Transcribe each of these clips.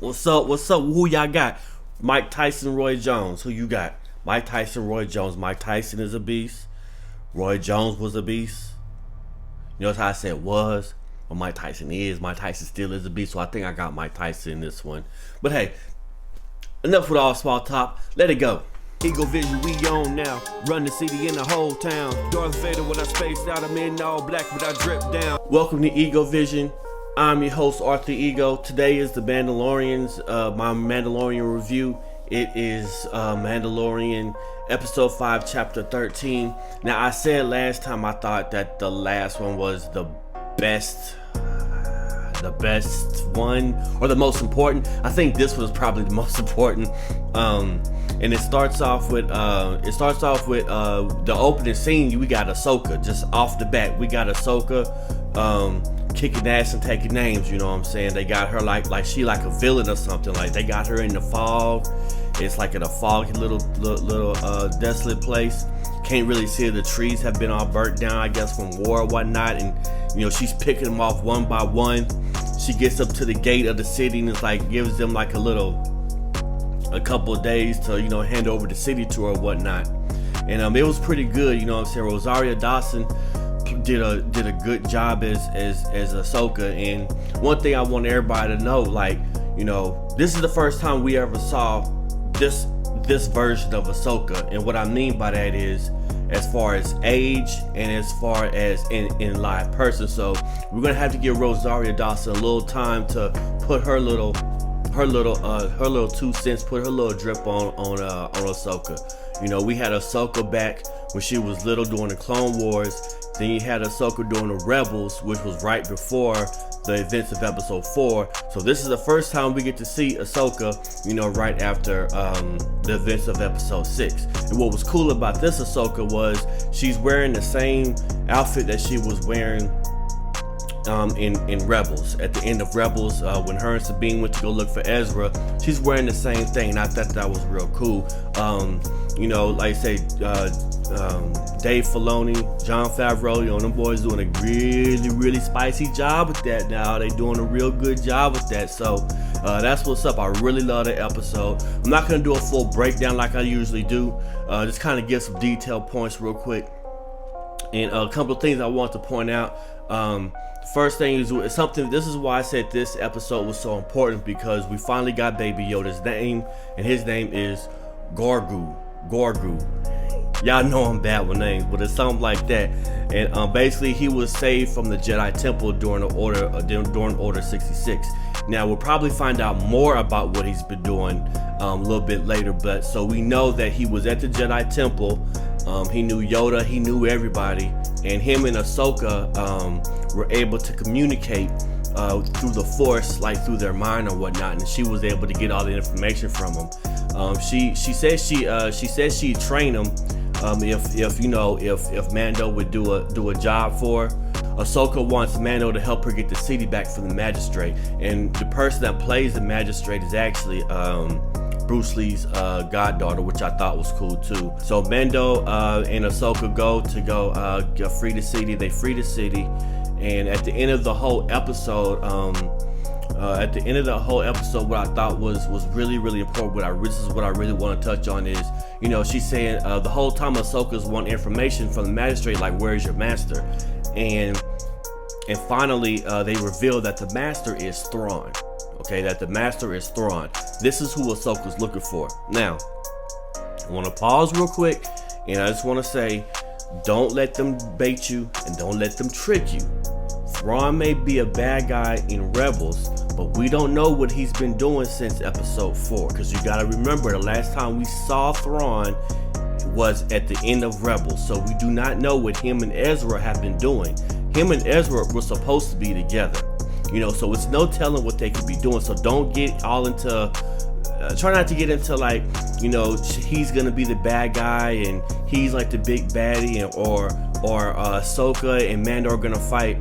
What's up? What's up? Who y'all got? Mike Tyson, Roy Jones. Who you got? Mike Tyson, Roy Jones. Mike Tyson is a beast. Roy Jones was a beast. You notice how I said was? Well, Mike Tyson is. Mike Tyson still is a beast. So I think I got Mike Tyson in this one. But hey, enough with all small talk. Let it go. Iggovision, we on now. Run the city in the whole town. Darth Vader when I spaced out. I'm in all black, but I drip down. Welcome to Iggovision. I'm your host, Arthur Ego. Today is the Mandalorian's, my Mandalorian review. It is Mandalorian episode 5, chapter 13. Now, I said last time I thought that the last one was the best one, or the most important. I think this was probably the most important. And it starts off with the opening scene. We got Ahsoka just off the bat. We got Ahsoka kicking ass and taking names. You know what I'm saying? They got her like she like a villain or something. Like they got her in the fog. It's like in a foggy little desolate place. Can't really see her. The trees have been all burnt down, I guess, from war or whatnot. And you know she's picking them off one by one. She gets up to the gate of the city and it's like gives them like a couple of days to hand over the city to her or whatnot. And it was pretty good. You know what I'm saying? Rosario Dawson did a good job as Ahsoka. And one thing I want everybody to know, this is the first time we ever saw this version of Ahsoka. And what I mean by that is as far as age and as far as in live person. So we're gonna have to give Rosario Dawson a little time to put her little 2 cents, put her little drip on Ahsoka. We had Ahsoka back when she was little during the Clone Wars. Then you had Ahsoka during the Rebels, which was right before the events of episode 4. So this is the first time we get to see Ahsoka, right after the events of episode 6. And what was cool about this Ahsoka was she's wearing the same outfit that she was wearing in Rebels. At the end of Rebels, when her and Sabine went to go look for Ezra, she's wearing the same thing, and I thought that was real cool. Like I say, Dave Filoni, Jon Favreau, them boys doing a really, really spicy job with that now. They doing a real good job with that. So that's what's up. I really love the episode. I'm not going to do a full breakdown like I usually do. Just kind of give some detailed points real quick. And a couple of things I want to point out. First thing is something. This is why I said this episode was so important, because we finally got Baby Yoda's name, and his name is Grogu. Y'all know I'm bad with names, but it's something like that. And basically, he was saved from the Jedi Temple during Order 66. Now we'll probably find out more about what he's been doing a little bit later. But so we know that he was at the Jedi Temple. He knew Yoda, he knew everybody, and him and Ahsoka were able to communicate through the Force, like through their mind or whatnot, and she was able to get all the information from him. She says she'd train him if Mando would do a job for her. Ahsoka wants Mando to help her get the city back from the Magistrate, and the person that plays the Magistrate is actually Bruce Lee's goddaughter, which I thought was cool too. So Mando and Ahsoka go free the city. They free the city, and at the end of the whole episode, what I thought was really, really important. This is what I really want to touch on is, she's saying the whole time Ahsoka's wanting information from the Magistrate, like, where's your master? And finally they reveal that the master is Thrawn. Okay, that the master is Thrawn. This is who Ahsoka's looking for. Now, I want to pause real quick, and I just want to say, don't let them bait you and don't let them trick you. Thrawn may be a bad guy in Rebels, but we don't know what he's been doing since episode 4. Because you got to remember, the last time we saw Thrawn was at the end of Rebels. So we do not know what him and Ezra have been doing. Him and Ezra were supposed to be together. So it's no telling what they could be doing. So don't get all into, try not to get into he's gonna be the bad guy and he's like the big baddie, or Ahsoka and Mando are gonna fight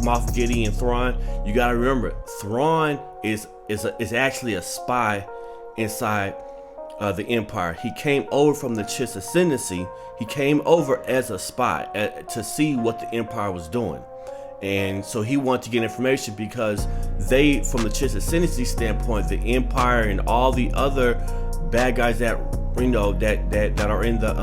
Moff Gideon and Thrawn. You gotta remember, Thrawn is actually a spy inside the Empire. He came over from the Chiss Ascendancy. He came over as a spy to see what the Empire was doing. And so he wanted to get information because they, from the Chiss standpoint, the Empire and all the other bad guys that that are in the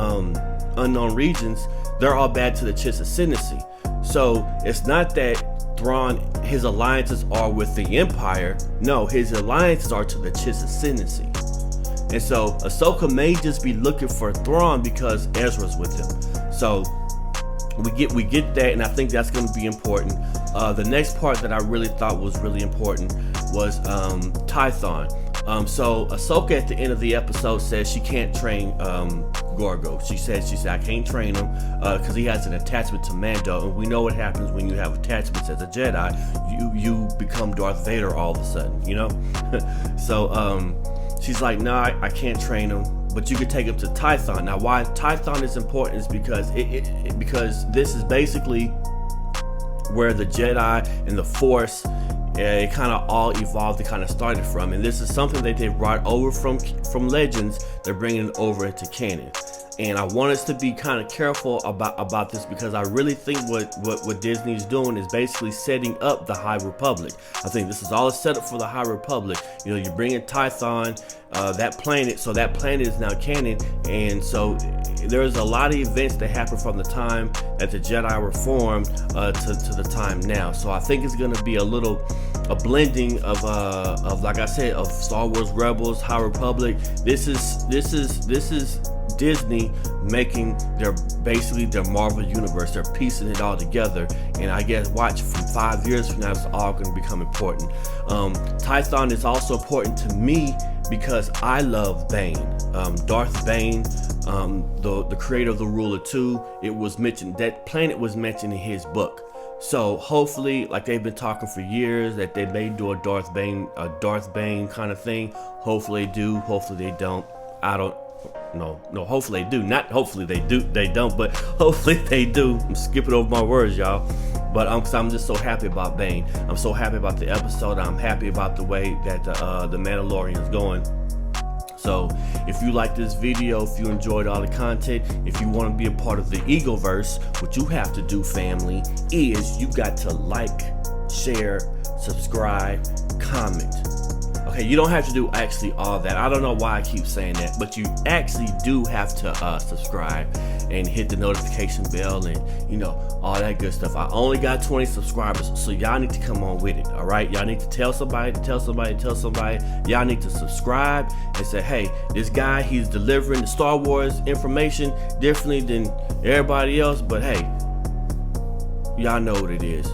unknown regions, they're all bad to the Chiss Ascendancy. So it's not that Thrawn, his alliances are with the Empire. No, his alliances are to the Chiss Ascendancy. And so Ahsoka may just be looking for Thrawn because Ezra's with him. So we get that, and I think that's going to be important. The next part that I really thought was really important was Tython. So Ahsoka at the end of the episode says she can't train Gorgo. She said I can't train him because he has an attachment to Mando, and we know what happens when you have attachments as a Jedi. You become Darth Vader all of a sudden, you know. So she's like, no, I can't train him, but you could take him to Tython. Now, why Tython is important is because because this is basically where the Jedi and the Force, it kind of all evolved and kind of started from, and this is something that they brought over from Legends. They're bringing it over into canon, and I want us to be kind of careful about this because I really think what Disney's doing is basically setting up the High Republic. I think this is all a setup for the High Republic. You know, you bring in Tython, that planet, so that planet is now canon, and so there's a lot of events that happen from the time that the Jedi were formed to the time now. So I think it's going to be a blending of like I said, of Star Wars Rebels, High Republic. This is Disney making their Marvel universe. They're piecing it all together, and I guess watch from 5 years from now, it's all going to become important. Tython is also important to me because I love Bane, Darth Bane, the creator of the Ruler 2. It was mentioned, that planet was mentioned in his book. So hopefully, like they've been talking for years, that they may do a Darth Bane kind of thing. Hopefully they do. Hopefully they don't. I don't. No. Hopefully they do. Not hopefully they do. They don't. But hopefully they do. I'm skipping over my words, y'all. But I'm just so happy about Bane. I'm so happy about the episode. I'm happy about the way that the Mandalorian is going. So if you like this video, if you enjoyed all the content, if you want to be a part of the Iggoverse, what you have to do, family, is you got to like, share, subscribe, comment. Okay, you don't have to do actually all that. I don't know why I keep saying that, but you actually do have to subscribe and hit the notification bell and, you know, all that good stuff. I only got 20 subscribers, so y'all need to come on with it, all right? Y'all need to tell somebody. Y'all need to subscribe and say, hey, this guy, he's delivering the Star Wars information differently than everybody else, but hey, y'all know what it is.